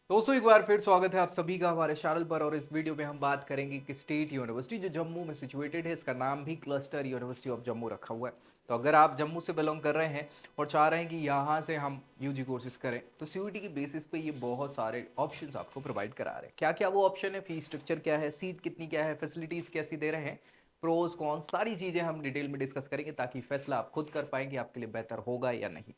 दोस्तों एक बार फिर स्वागत है आप सभी का हमारे चैनल पर। और इस वीडियो में हम बात करेंगे कि स्टेट यूनिवर्सिटी जो जम्मू में सिचुएटेड है, इसका नाम भी क्लस्टर यूनिवर्सिटी ऑफ जम्मू रखा हुआ है। तो अगर आप जम्मू से बिलोंग कर रहे हैं और चाह रहे हैं कि यहाँ से हम यूजी कोर्सेज करें, तो सीयूईटी की बेसिस पे ये बहुत सारे ऑप्शंस आपको प्रोवाइड करा रहे हैं। क्या क्या वो ऑप्शन है, फीस स्ट्रक्चर क्या है, सीट कितनी क्या है, फैसिलिटीज कैसी दे रहे हैं, प्रोज कॉन्स, सारी चीजें हम डिटेल में डिस्कस करेंगे ताकि फैसला आप खुद कर पाएंगे आपके लिए बेहतर होगा या नहीं।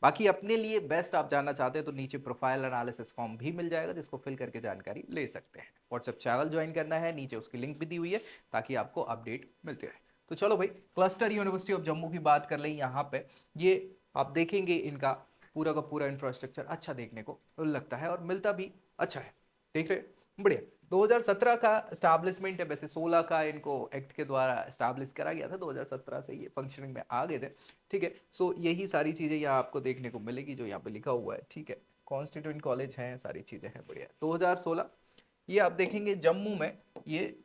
बाकी अपने लिए बेस्ट आप जानना चाहते हैं तो नीचे प्रोफाइल एनालिसिस फॉर्म भी मिल जाएगा, जिसको फिल करके जानकारी ले सकते हैं। व्हाट्सएप चैनल ज्वाइन करना है, नीचे उसकी लिंक भी दी हुई है ताकि आपको अपडेट मिलते रहे। तो चलो भाई, क्लस्टर यूनिवर्सिटी ऑफ जम्मू की बात कर लें। यहाँ पे ये आप देखेंगे इनका पूरा का पूरा इंफ्रास्ट्रक्चर अच्छा देखने को लगता है और मिलता भी अच्छा है। देख रहे हैं? बढ़िया। 2017 का स्टैब्लिशमेंट है, वैसे 16 का इनको एक्ट के द्वारा स्टैब्लिश करा गया था, 2017 से ये फंक्शनिंग में आ गए थे। ठीक है, सो यही सारी चीज़ें यहाँ आपको देखने को मिलेगी जो यहाँ पे लिखा हुआ है। ठीक है, कॉन्स्टिट्यूंट कॉलेज हैं, सारी चीज़ें हैं, बढ़िया। 2016 ये आप देखेंगे जम्मू में ये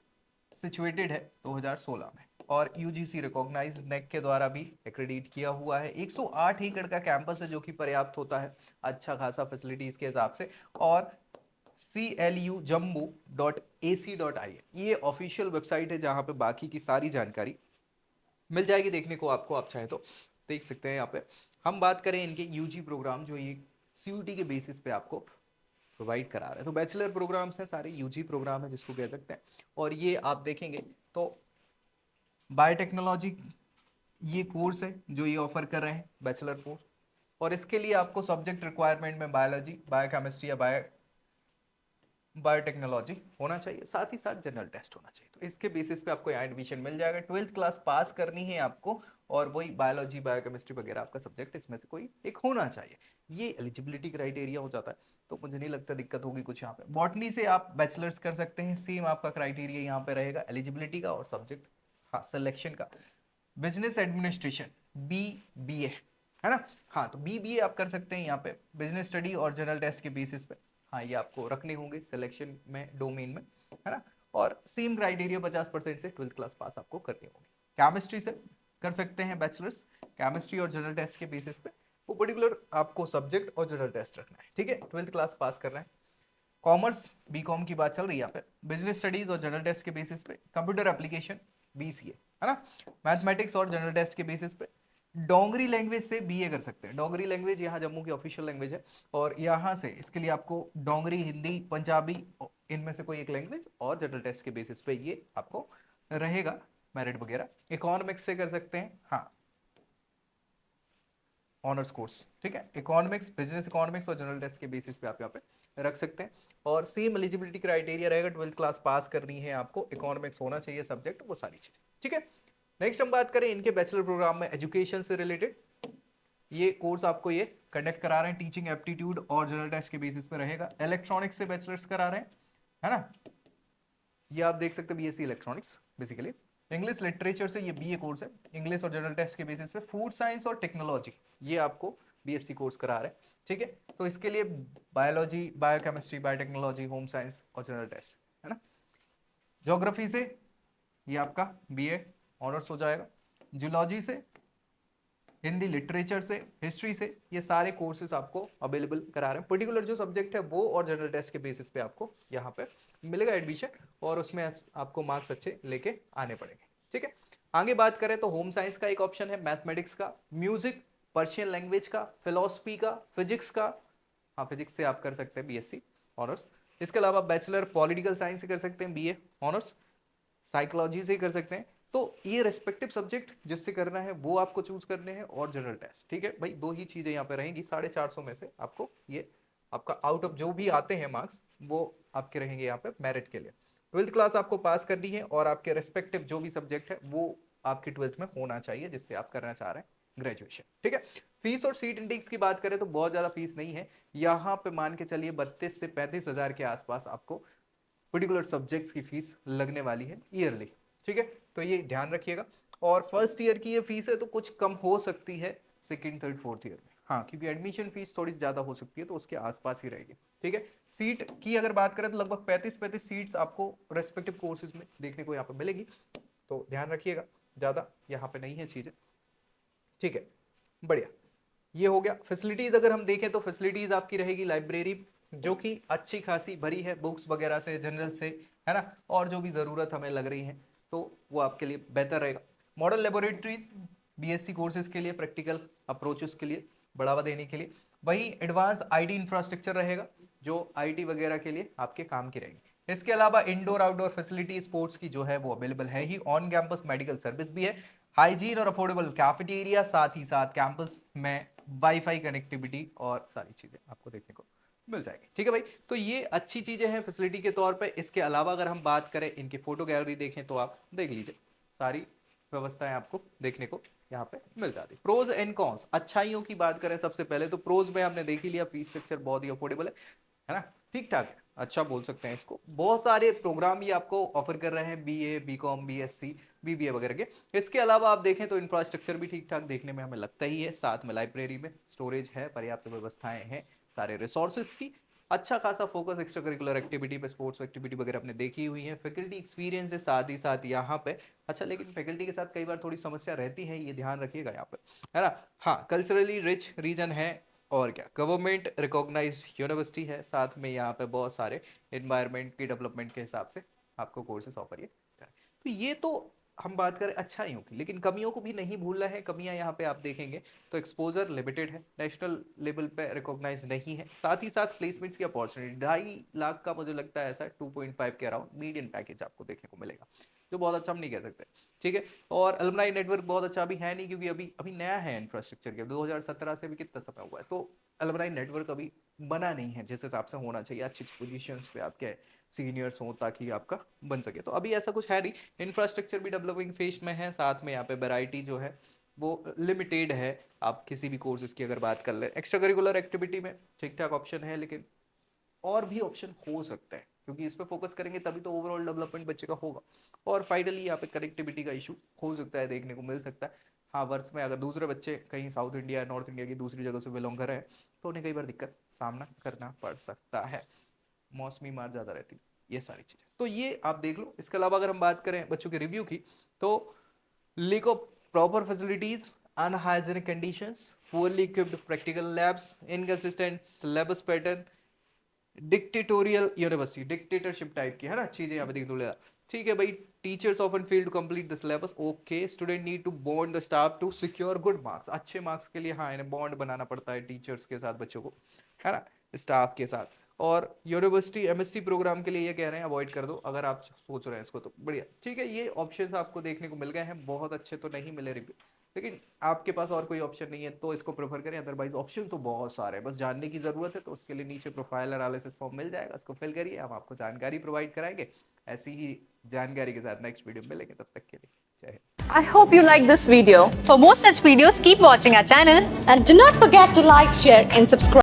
सिचुएटेड है 2016 में। और यूजीसी रिकॉग्नाइज नेक के द्वारा भी एक्रेडिट किया हुआ है। 108 एकड़ का कैंपस है जो कि पर्याप्त होता है अच्छा खासा फैसिलिटीज के हिसाब से। और CLUJammu.ac.in ये ऑफिशियल वेबसाइट है जहां पे बाकी की सारी जानकारी मिल जाएगी देखने को आपको। आप चाहे तो देख सकते हैं यहाँ पे। हम बात करें इनके यूजी प्रोग्राम जो ये सीयूटी के बेसिस पे आपको प्रोवाइड करा रहे हैं, तो बैचलर प्रोग्राम्स हैं सारे, यूजी प्रोग्राम है जिसको कह सकते हैं। और ये आप देखेंगे तो बायोटेक्नोलॉजी ये कोर्स है जो ये ऑफर कर रहे हैं, बैचलर कोर्स। और इसके लिए आपको सब्जेक्ट रिक्वायरमेंट में बायोलॉजी, बायोकेमिस्ट्री या बायोटेक्नोलॉजी होना चाहिए, साथ ही साथ जनरल टेस्ट होना चाहिए। तो इसके बेसिस पे आपको यहाँ एडमिशन मिल जाएगा। 12th क्लास पास करनी है आपको, और वही बायोलॉजी बायोकेमिस्ट्री वगैरह आपका सब्जेक्ट इसमें से कोई एक होना चाहिए। ये एलिजिबिलिटी क्राइटेरिया हो जाता है, तो मुझे नहीं लगता दिक्कत होगी कुछ यहाँ पे। बॉटनी से आप बैचलर्स कर सकते हैं, सेम आपका क्राइटेरिया यहाँ पे रहेगा एलिजिबिलिटी का और सब्जेक्ट, हाँ, सिलेक्शन का। बिजनेस एडमिनिस्ट्रेशन, BBA है ना। हाँ, तो BBA आप कर सकते हैं यहाँ पे, बिजनेस स्टडी और जनरल टेस्ट के बेसिस पे। हाँ, ये आपको रखने होंगे सिलेक्शन में, डोमेन में, है ना। और सेम क्राइटेरिया 50% से 12th क्लास पास आपको करनी होगी। केमिस्ट्री से कर सकते हैं बैचलर्स, केमिस्ट्री और जनरल टेस्ट के बेसिस पे। वो पर्टिकुलर आपको सब्जेक्ट और जनरल टेस्ट रखना है, ठीक है, 12th क्लास पास करना है। कॉमर्स, बीकॉम की बात चल रही है यहाँ पे, बिजनेस स्टडीज और जनरल टेस्ट के बेसिस पे। कंप्यूटर एप्लीकेशन, BCA, है ना। मैथमेटिक्स और जनरल टेस्ट के बेसिस पे। डोंगरी लैंग्वेज से BA कर सकते हैं। डोंगरी लैंग्वेज यहाँ जम्मू की ऑफिशियल लैंग्वेज है, और यहाँ से इसके लिए आपको डोंगरी, हिंदी, पंजाबी, इनमें से कोई एक लैंग्वेज, और जनरल टेस्ट के बेसिस पे ये आपको रहेगा मेरिट वगैरह। इकोनॉमिक्स से कर सकते हैं, हाँ, ऑनर्स कोर्स, ठीक है। इकोनॉमिक्स, बिजनेस इकोनॉमिक्स और जनरल टेस्ट के बेसिस पे आप यहाँ पे रख सकते हैं। और सेम एलिजिबिलिटी क्राइटेरिया रहेगा, 12th क्लास पास करनी है आपको, इकोनॉमिक्स होना चाहिए सब्जेक्ट, वो सारी चीजें, ठीक है। नेक्स्ट हम बात करें इनके बैचलर प्रोग्राम में एजुकेशन से रिलेटेड। ये कोर्स आपको ये कंडक्ट करा रहे हैं, टीचिंग एप्टीट्यूड और जनरल टेस्ट के बेसिस पे रहेगा। इलेक्ट्रॉनिक्स से बैचलर्स करा रहे हैं, है ना। ये आप देख सकते हैं, BSc electronics basically. English literature से ये BA कोर्स है, इंग्लिश और जनरल टेस्ट के बेसिस पे। फूड साइंस और टेक्नोलॉजी ये आपको BSc कोर्स करा रहे हैं, ठीक है। तो इसके लिए biology, biochemistry, biotechnology, home science और जनरल टेस्ट, है ना। ज्योग्राफी से ये आपका BA ऑनर्स हो जाएगा। जूलॉजी से, हिंदी लिटरेचर से, हिस्ट्री से, ये सारे कोर्सेज आपको अवेलेबल करा रहे हैं। पर्टिकुलर जो सब्जेक्ट है वो और जनरल टेस्ट के बेसिस पे आपको यहाँ पे मिलेगा एडमिशन, और उसमें आपको मार्क्स अच्छे लेके आने पड़ेंगे, ठीक है। आगे बात करें तो होम साइंस का एक ऑप्शन है, मैथमेटिक्स का, म्यूजिक, पर्शियन लैंग्वेज का, फिलोसफी का, फिजिक्स का। हाँ, फिजिक्स से आप कर सकते हैं BSc ऑनर्स। इसके अलावा बैचलर पॉलिटिकल साइंस से कर सकते हैं BA ऑनर्स, साइकोलॉजी से कर सकते हैं। तो ये रेस्पेक्टिव सब्जेक्ट जिससे करना है वो आपको चूज करने हैं, और जनरल टेस्ट, ठीक है भाई। दो ही चीजें यहाँ पे रहेंगी, 450 में से आपको ये आपका आउट ऑफ जो भी आते हैं मार्क्स, वो आपके रहेंगे यहाँ पे मेरिट के लिए। 12th क्लास आपको पास करनी है, और आपके रेस्पेक्टिव जो भी सब्जेक्ट है वो आपकी 12th में होना चाहिए जिससे आप करना चाह रहे हैं ग्रेजुएशन, ठीक है। फीस और सीट इंडेक्स की बात करें तो बहुत ज्यादा फीस नहीं है यहाँ पे, मान के चलिए 32 से 35 हजार के आसपास आपको पर्टिकुलर सब्जेक्ट्स की फीस लगने वाली है ईयरली, ठीक है। तो ये ध्यान रखिएगा। और फर्स्ट ईयर की ये फीस है तो कुछ कम हो सकती है सेकंड, थर्ड, फोर्थ ईयर में, हाँ, क्योंकि एडमिशन फीस थोड़ी ज्यादा हो सकती है, तो उसके आसपास ही रहेगी, ठीक है। सीट की अगर बात करें तो लगभग 35 सीट्स आपको रेस्पेक्टिव कोर्सेज में देखने को यहाँ पे मिलेगी, तो ध्यान रखिएगा, ज्यादा यहाँ पे नहीं है चीजें, ठीक है। बढ़िया, ये हो गया। फैसिलिटीज अगर हम देखें तो फैसिलिटीज आपकी रहेगी लाइब्रेरी, जो कि अच्छी खासी भरी है बुक्स वगैरह से, जनरल से, है ना, और जो भी ज़रूरत हमें लग रही है तो वो आपके लिए बेहतर रहेगा। मॉडल लेबोरेटरीज बीएससी कोर्सेज के लिए, प्रैक्टिकल अप्रोचेस के लिए बढ़ावा देने के लिए। वही एडवांस आईटी इंफ्रास्ट्रक्चर रहेगा जो आईटी वगैरह के लिए आपके काम की रहेगी। इसके अलावा इंडोर आउटडोर फैसिलिटी स्पोर्ट्स की जो है वो अवेलेबल है ही। ऑन कैंपस मेडिकल सर्विस भी है, हाइजीन और अफोर्डेबल कैफेटेरिया, साथ ही साथ कैंपस में वाईफाई कनेक्टिविटी और सारी चीजें आपको देखने को मिल जाएगी। ठीक है भाई, तो ये अच्छी चीजें हैं फैसिलिटी के तौर पे। इसके अलावा अगर हम बात करें, इनकी फोटो गैलरी देखें तो आप देख लीजिए, सारी व्यवस्थाएं आपको देखने को यहाँ पे मिल जाती है। प्रोज एंड कॉन्स, अच्छाइयों की बात करें सबसे पहले तो प्रोज में हमने देख ही लिया, फीस स्ट्रक्चर बहुत ही अफोर्डेबल है ना, ठीक ठाक है, अच्छा बोल सकते हैं इसको। बहुत सारे प्रोग्राम ये आपको ऑफर कर रहे हैं, बीए, बीकॉम, बीएससी, बीबीए वगैरह के। इसके अलावा आप देखें तो इंफ्रास्ट्रक्चर भी ठीक ठाक देखने में हमें लगता ही है। साथ में लाइब्रेरी में स्टोरेज है, पर्याप्त व्यवस्थाएं हैं सारे रिसोर्सेज की। अच्छा खासा फोकस एक्स्ट्रा करिकुलर एक्टिविटी पे, स्पोर्ट्स एक्टिविटी वगैरह अपने देखी हुई है। फैकल्टी एक्सपीरियंस है साथ ही साथ यहाँ पे। अच्छा, लेकिन फैकल्टी के साथ कई बार थोड़ी समस्या रहती है, ये ध्यान रखिएगा यहाँ पे, है ना। हाँ, कल्चरली रिच रीजन है, और क्या, गवर्नमेंट रिकॉग्नाइज्ड यूनिवर्सिटी है। साथ में यहाँ पे बहुत सारे एनवायरनमेंट की डेवलपमेंट के हिसाब से आपको कोर्सेज ऑफर ये करता है। तो ये तो हम बात करें अच्छाइयों की, लेकिन कमियों को भी नहीं भूलना है। कमियां यहाँ पे आप देखेंगे तो एक्सपोजर लिमिटेड है, नेशनल लेवल पे रिकॉग्नाइज नहीं है। साथ ही साथ प्लेसमेंट्स की अपॉर्चुनिटी 2.5 लाख का मुझे लगता है ऐसा 2.5 के अराउंड मीडियन पैकेज आपको देखने को मिलेगा, जो बहुत अच्छा हम नहीं कह सकते। ठीक है, और अलुमनाई नेटवर्क बहुत अच्छा भी है नहीं, क्योंकि अभी अभी नया है इंफ्रास्ट्रक्चर के, 2017 से भी कितना समय हुआ है, तो अलुमनाई नेटवर्क अभी बना नहीं है जिस हिसाब से होना चाहिए। अच्छी पोजीशंस पे आपके सीनियर्स हों ताकि आपका बन सके, तो अभी ऐसा कुछ है नहीं। इंफ्रास्ट्रक्चर भी डेवलपिंग फेज में है, साथ में यहाँ पे वैरायटी जो है वो लिमिटेड है। आप किसी भी कोर्सेज की अगर बात कर ले, एक्स्ट्रा करिकुलर एक्टिविटी में ठीक ठाक ऑप्शन है, लेकिन और भी ऑप्शन हो सकते हैं, क्योंकि इस पे फोकस करेंगे तभी तो ओवरऑल डेवलपमेंट बच्चे का होगा। और फाइनली यहाँ पे कनेक्टिविटी का इशू हो सकता है, देखने को मिल सकता है। हाँ, वर्ष में अगर दूसरे बच्चे कहीं साउथ इंडिया, नॉर्थ इंडिया की दूसरी जगह से बिलोंग कर रहे हैं, तो उन्हें कई बार दिक्कत सामना करना पड़ सकता है, मौसमी मार ज्यादा रहती है, ये सारी चीजें तो ये आप देख लो। इसके अलावा अगर हम बात करें बच्चों के रिव्यू की, तो lack of proper facilities, unhygienic conditions, poorly equipped practical labs, inconsistent syllabus pattern, dictatorial university, dictatorship type की, है ना, चीजें यहाँ पे देख लो। ठीक है भाई, teachers often fail to complete the syllabus. Okay, student need to bond the staff to secure good marks. अच्छे मार्क्स के लिए हाँ, इन्हें बॉन्ड बनाना पड़ता है टीचर्स के साथ, बच्चों को, है ना, स्टाफ के साथ। और यूनिवर्सिटी एमएससी प्रोग्राम के लिए ये कह रहे हैं अवॉइड कर दो, अगर आप सोच रहे हैं इसको तो बढ़िया। ठीक है, ये ऑप्शंस आपको देखने को मिल गए हैं, बहुत अच्छे तो नहीं मिले रिव्यू, लेकिन आपके पास और कोई ऑप्शन नहीं है तो इसको प्रेफर करें। अदरवाइज ऑप्शन तो बहुत सारे हैं, बस जानने की जरूरत है। तो उसके लिए नीचे प्रोफाइल एनालिसिस फॉर्म मिल जाएगा, उसको फिल करिए, हम आपको जानकारी प्रोवाइड कराएंगे। ऐसी ही जानकारी के साथ नेक्स्ट वीडियो में मिलेंगे, तब तक के लिए जय Hind. I hope you like this video. For more such videos, keep watching our channel. And do not forget to like, share and subscribe.